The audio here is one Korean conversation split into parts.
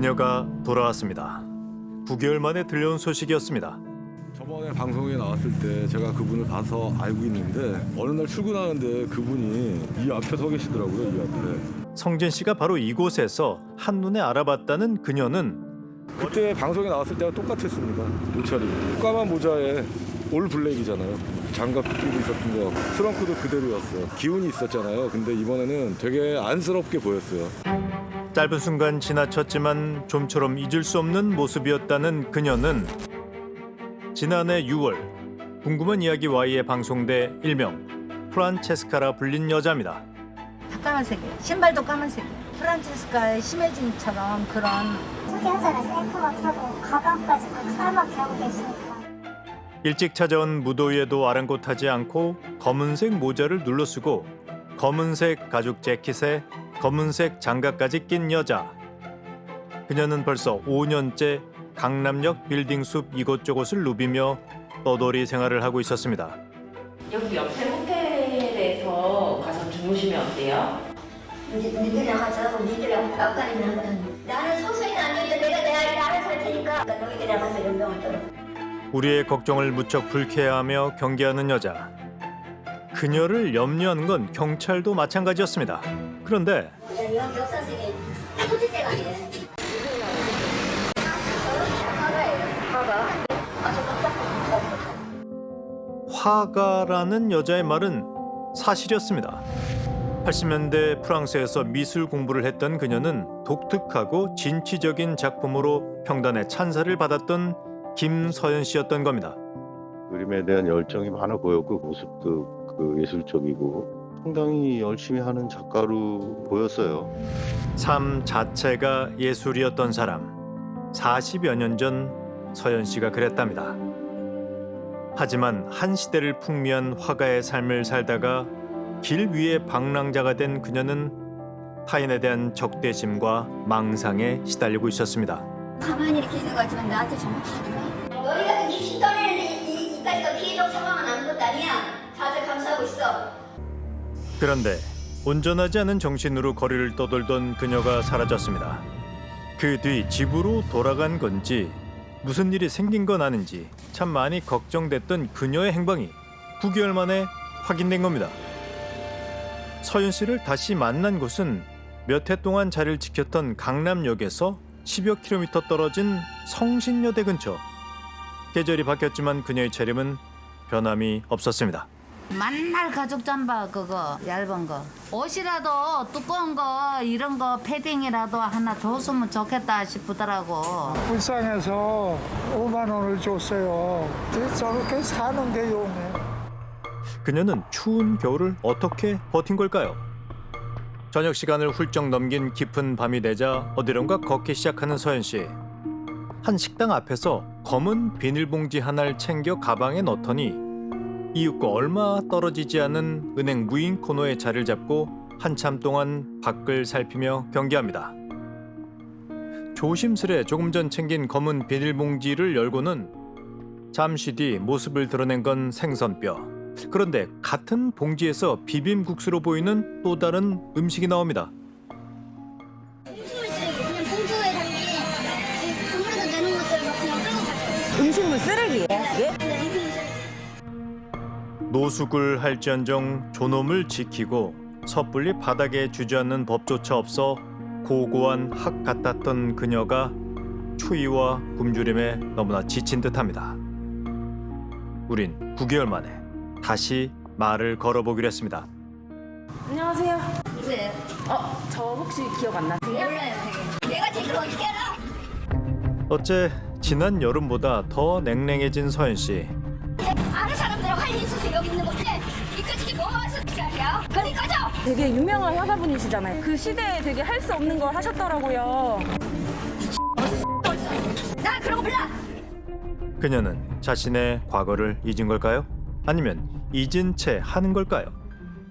그녀가 돌아왔습니다. 9개월 만에 들려온 소식이었습니다. 저번에 방송에 나왔을 때 제가 그분을 봐서 알고 있는데 어느 날 출근하는데 그분이 이 앞에 서 계시더라고요. 이 앞에. 성진 씨가 바로 이곳에서 한눈에 알아봤다는 그녀는 그때 방송에 나왔을 때와 똑같았습니다. 옷차림. 까만 모자에 올 블랙이잖아요. 장갑 끼고 있었던 거. 트렁크도 그대로였어요. 기운이 있었잖아요. 근데 이번에는 되게 안쓰럽게 보였어요. 짧은 순간 지나쳤지만 좀처럼 잊을 수 없는 모습이었다는 그녀는 지난해 6월 궁금한 이야기 Y에 방송돼 일명 프란체스카라 불린 여자입니다. 다 까만색이에요. 신발도 까만색이에요. 프란체스카의 심해진처럼 그런 저기 하잖아요. 셀프가 켜고 가방까지 까맣게 하고 계시니까. 일찍 찾아온 무더위에도 아랑곳하지 않고 검은색 모자를 눌러쓰고 검은색 가죽 재킷에 검은색 장갑까지 낀 여자. 그녀는 벌써 5년째 강남역 빌딩숲 이곳저곳을 누비며 떠돌이 생활을 하고 있었습니다. 여기 옆에 호텔에서 가서 주무시면 어때요? 니들이랑 가서 니들이랑 깜깜이면 나는 소수인 아니어도 내가 내 아이를 알아서 할 테니까 너희들이랑 가서 연병을 떨어. 우리의 걱정을 무척 불쾌해하며 경계하는 여자. 그녀를 염려하는 건 경찰도 마찬가지였습니다. 그런데 여기 역사적인 소지대가 아니에요. 화가라는 여자의 말은 사실이었습니다. 80년대 프랑스에서 미술 공부를 했던 그녀는 독특하고 진취적인 작품으로 평단의 찬사를 받았던 김서연 씨였던 겁니다. 그림에 대한 열정이 많아 보였고 모습도 예술적이고 상당히 열심히 하는 작가로 보였어요. 삶 자체가 예술이었던 사람. 40여 년 전 서연 씨가 그랬답니다. 하지만 한 시대를 풍미한 화가의 삶을 살다가 길 위의 방랑자가 된 그녀는 타인에 대한 적대심과 망상에 시달리고 있었습니다. 가만히 이렇게 있는 것 같지만 나한테 정말 다 좋아. 너희가 귀신 떠내는 이까지가 피해적 상황은 아는 것도 아니야. 다들 감수하고 있어. 그런데 온전하지 않은 정신으로 거리를 떠돌던 그녀가 사라졌습니다. 그 뒤 집으로 돌아간 건지 무슨 일이 생긴 건 아닌지 참 많이 걱정됐던 그녀의 행방이 9개월 만에 확인된 겁니다. 서윤 씨를 다시 만난 곳은 몇 해 동안 자리를 지켰던 강남역에서 10여 킬로미터 떨어진 성신여대 근처. 계절이 바뀌었지만 그녀의 차림은 변함이 없었습니다. 맨날 가죽 잠바 그거 얇은 거 옷이라도 두꺼운 거 이런 거 패딩이라도 하나 줬으면 좋겠다 싶더라고. 불쌍해서 5만 원을 줬어요. 저렇게 사는 게 용해. 그녀는 추운 겨울을 어떻게 버틴 걸까요? 저녁 시간을 훌쩍 넘긴 깊은 밤이 되자 어디론가 걷기 시작하는 서연 씨. 한 식당 앞에서 검은 비닐봉지 하나를 챙겨 가방에 넣더니 이윽고 얼마 떨어지지 않은 은행 무인 코너에 자리를 잡고 한참 동안 밖을 살피며 경계합니다. 조심스레 조금 전 챙긴 검은 비닐봉지를 열고는 잠시 뒤 모습을 드러낸 건 생선뼈. 그런데 같은 봉지에서 비빔국수로 보이는 또 다른 음식이 나옵니다. 그냥 공주에 담긴 국물에서 내는 것들 막 그냥 끌고 갔어요. 음식물 쓰레기예요? 예? 노숙을 할지언정 존엄을 지키고 섣불리 바닥에 주저앉는 법조차 없어 고고한 학 같았던 그녀가 추위와 굶주림에 너무나 지친 듯합니다. 우린 9개월 만에 다시 말을 걸어보기로 했습니다. 안녕하세요. 누구예요? 저 혹시 기억 안 나세요? 몰라요 되게. 내가 제일 어떻게 알아? 어째 지난 여름보다 더 냉랭해진 서연 씨. 아는 사람들하고 할 일 있어서 여기 있는 건데 이까짓게 뭐 와서 자리야? 빨리 꺼져! 되게 유명한 화가분이시잖아요. 그 시대에 되게 할 수 없는 걸 하셨더라고요. 나 그런 거 몰라! 그녀는 자신의 과거를 잊은 걸까요? 아니면 잊은 채 하는 걸까요?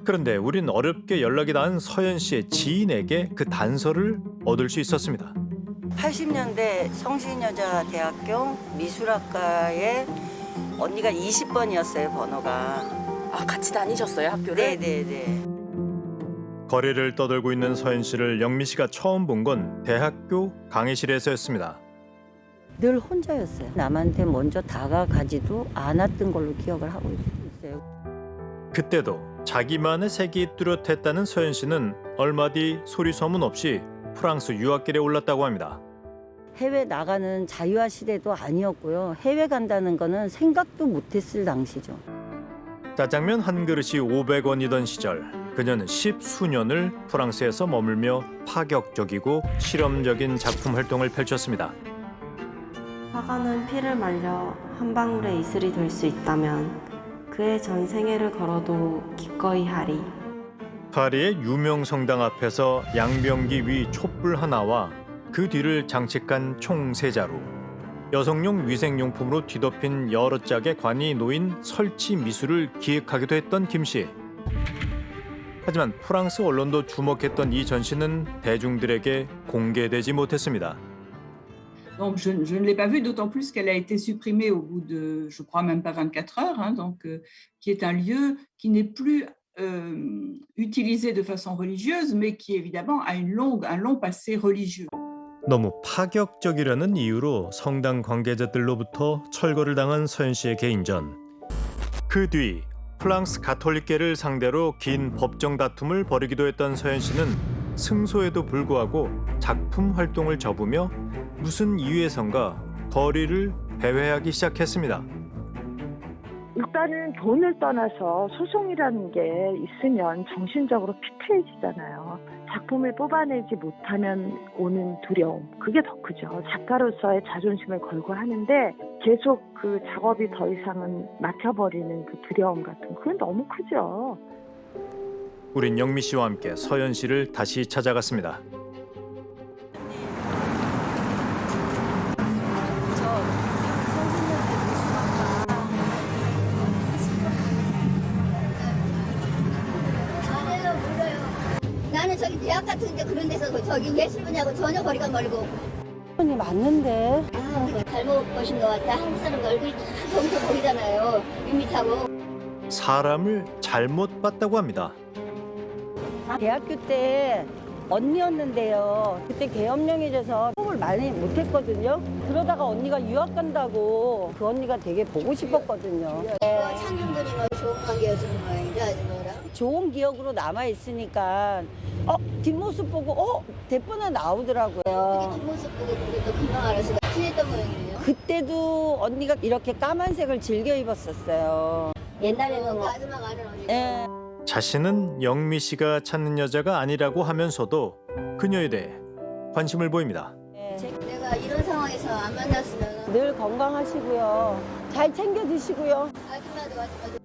그런데 우린 어렵게 연락이 닿은 서연 씨의 지인에게 그 단서를 얻을 수 있었습니다. 80년대 성신여자대학교 미술학과에 언니가 20번이었어요, 번호가. 아, 같이 다니셨어요, 학교를? 네네네. 거리를 떠돌고 있는 서현 씨를 영미 씨가 처음 본 건 대학교 강의실에서였습니다. 늘 혼자였어요. 남한테 먼저 다가가지도 않았던 걸로 기억을 하고 있어요. 그때도 자기만의 색이 뚜렷했다는 서현 씨는 얼마 뒤 소리 소문 없이 프랑스 유학길에 올랐다고 합니다. 해외 나가는 자유화 시대도 아니었고요. 해외 간다는 거는 생각도 못했을 당시죠. 짜장면 한 그릇이 500원이던 시절 그녀는 10수년을 프랑스에서 머물며 파격적이고 실험적인 작품 활동을 펼쳤습니다. 화가는 피를 말려 한 방울의 이슬이 될 수 있다면 그의 전 생애를 걸어도 기꺼이 하리. 파리의 유명 성당 앞에서 양병기 위 촛불 하나와 그 뒤를 장식한 총 3자루, 여성용 위생용품으로 뒤덮인 여러 짝의 관이 놓인 설치 미술을 기획하기도 했던 김 씨. 하지만 프랑스 언론도 주목했던 이 전시는 대중들에게 공개되지 못했습니다. Donc je ne l'ai pas vue, d'autant plus qu'elle a été supprimée au bout de, je crois même pas 24 heures, hein, donc qui est un lieu qui n'est plus utilisé de façon religieuse, mais qui évidemment a un long passé religieux. 너무 파격적이라는 이유로 성당 관계자들로부터 철거를 당한 서현 씨의 개인전. 그 뒤 프랑스 가톨릭계를 상대로 긴 법정 다툼을 벌이기도 했던 서현 씨는 승소에도 불구하고 작품 활동을 접으며 무슨 이유에선가 거리를 배회하기 시작했습니다. 일단은 돈을 떠나서 소송이라는 게 있으면 정신적으로 피폐해지잖아요. 작품을 뽑아내지 못하면 오는 두려움, 그게 더 크죠. 작가로서의 자존심을 걸고 하는데 계속 그 작업이 더 이상은 막혀버리는 그 두려움 같은, 그건 너무 크죠. 우린 영미 씨와 함께 서현 씨를 다시 찾아갔습니다. 나는 저기 대학 같은데 그런 데서 저기 예술 분야하고 전혀 거리가 멀고. 아니 맞는데. 잘못 보신 것 같아. 한국 사람 얼굴이 다 저기서 보이잖아요. 밋밋하고. 사람을 잘못 봤다고 합니다. 대학교 때 언니였는데요. 그때 계엄령이 돼서 수업을 많이 못했거든요. 그러다가 언니가 유학 간다고 그 언니가 되게 보고 싶었거든요. 창준군이 뭐 좋은 관계였으면 모양이죠, 아줌마랑. 좋은 기억으로 남아있으니까 뒷모습 보고 대본에 나오더라고요. 뒷모습 보고 그게 또 금방 알아서 친했던 모양이네요. 그때도 언니가 이렇게 까만색을 즐겨 입었었어요. 옛날에는 뭐 아줌마가 아는 언니. 예. 자신은 영미 씨가 찾는 여자가 아니라고 하면서도 그녀에 대해 관심을 보입니다. 내가 이런 상황에서 안 만났으면 늘 건강하시고요. 잘 챙겨 드시고요. 아줌마도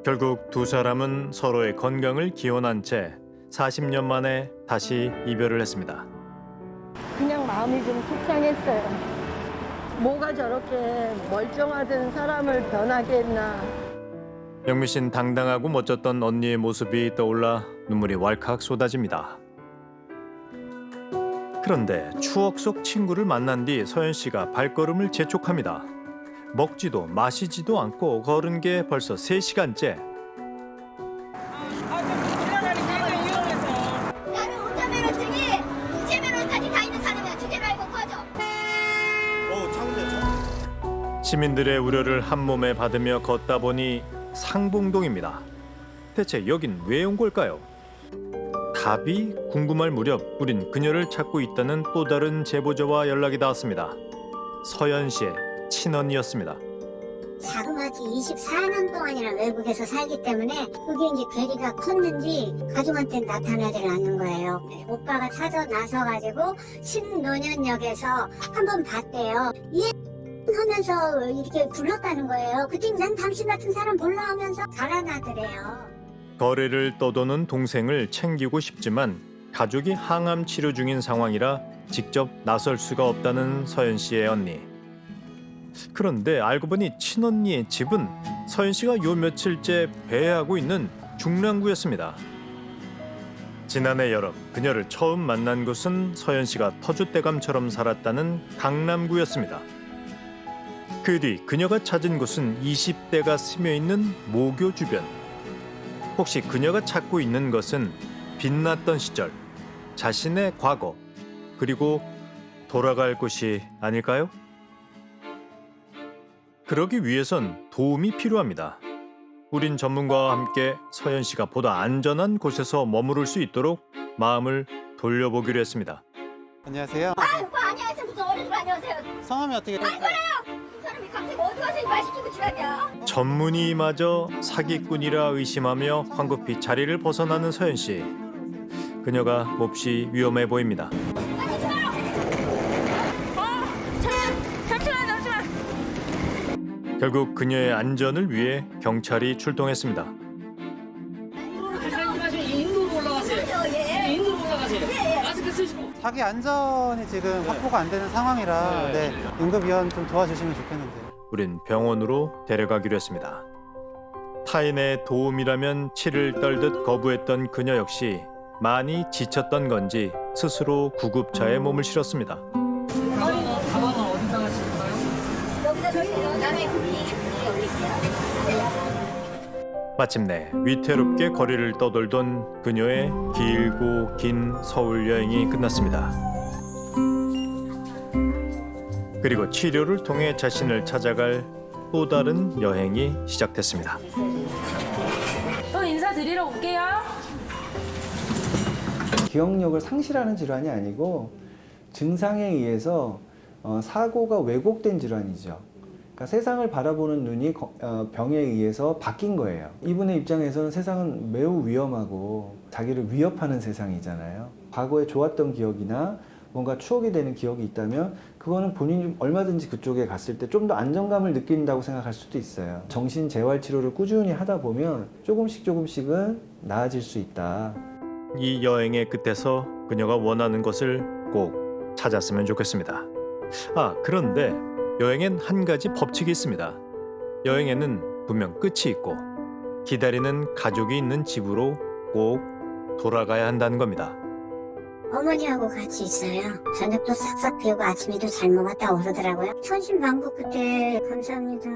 결국 두 사람은 서로의 건강을 기원한 채 40년 만에 다시 이별을 했습니다. 그냥 마음이 좀 속상했어요. 뭐가 저렇게 멀쩡하던 사람을 변하게 했나. 영미 씨는 당당하고 멋졌던 언니의 모습이 떠올라 눈물이 왈칵 쏟아집니다. 그런데 추억 속 친구를 만난 뒤 서현 씨가 발걸음을 재촉합니다. 먹지도 마시지도 않고 걸은 게 벌써 3시간째. 나는 운전면허증이 무제면허까지 다 있는 사람이야. 주제 말고 꺼져. 시민들의 우려를 한 몸에 받으며 걷다 보니 상봉동입니다. 대체 여긴 왜 온 걸까요? 답이 궁금할 무렵 우린 그녀를 찾고 있다는 또 다른 제보자와 연락이 닿았습니다. 서현 씨의 친언니였습니다. 자그마치 24년 동안이나 외국에서 살기 때문에 그게 이제 괴리가 컸는지 가족한테 나타나질 않는 거예요. 오빠가 찾아 나서가지고 신논현역에서 한번 봤대요. 하면서 이렇게 불렀다는 거예요. 그때 난 당신 같은 사람 몰라 하면서 달아나더래요. 거리를 떠도는 동생을 챙기고 싶지만 가족이 항암 치료 중인 상황이라 직접 나설 수가 없다는 서현 씨의 언니. 그런데 알고 보니 친언니의 집은 서현 씨가 요 며칠째 배회하고 있는 중랑구였습니다. 지난해 여름 그녀를 처음 만난 곳은 서현 씨가 터줏대감처럼 살았다는 강남구였습니다. 그 뒤 그녀가 찾은 곳은 20대가 스며있는 모교 주변. 혹시 그녀가 찾고 있는 것은 빛났던 시절, 자신의 과거, 그리고 돌아갈 곳이 아닐까요? 그러기 위해선 도움이 필요합니다. 우린 전문가와 함께 서연 씨가 보다 안전한 곳에서 머무를 수 있도록 마음을 돌려보기로 했습니다. 안녕하세요. 오빠 안녕하세요. 무슨 어른들 안녕하세요. 성함이 어떻게 되세요? 이 사람이 갑자기 어디 가서 이 말 시키고 지랄이야. 전문의마저 사기꾼이라 의심하며 황급히 자리를 벗어나는 서연 씨. 그녀가 몹시 위험해 보입니다. 결국 그녀의 안전을 위해 경찰이 출동했습니다. 인도로 올라가세요. 인도로 올라가세요. 마스크 쓰시고. 자기 안전이 지금 확보가 안 되는 상황이라 응급위원 좀 도와주시면 좋겠는데요. 우린 병원으로 데려가기로 했습니다. 타인의 도움이라면 치를 떨듯 거부했던 그녀 역시 많이 지쳤던 건지 스스로 구급차에 몸을 실었습니다. 가방은 어디다 가실까요? 여기다 놓으세요. 남의 국이 여기 있어요. 마침내 위태롭게 거리를 떠돌던 그녀의 길고 긴 서울 여행이 끝났습니다. 그리고 치료를 통해 자신을 찾아갈 또 다른 여행이 시작됐습니다. 또 인사드리러 올게요. 기억력을 상실하는 질환이 아니고 증상에 의해서 사고가 왜곡된 질환이죠. 그러니까 세상을 바라보는 눈이 병에 의해서 바뀐 거예요. 이분의 입장에서는 세상은 매우 위험하고 자기를 위협하는 세상이잖아요. 과거에 좋았던 기억이나 뭔가 추억이 되는 기억이 있다면 그거는 본인이 얼마든지 그쪽에 갔을 때 좀 더 안정감을 느낀다고 생각할 수도 있어요. 정신재활치료를 꾸준히 하다 보면 조금씩은 나아질 수 있다. 이 여행의 끝에서 그녀가 원하는 것을 꼭 찾았으면 좋겠습니다. 그런데 여행엔 한 가지 법칙이 있습니다. 여행에는 분명 끝이 있고 기다리는 가족이 있는 집으로 꼭 돌아가야 한다는 겁니다. 어머니하고 같이 있어요. 저녁도 싹싹 비우고 아침에도 잘 먹었다고 그러더라고요. 천신만고 그때 감사합니다.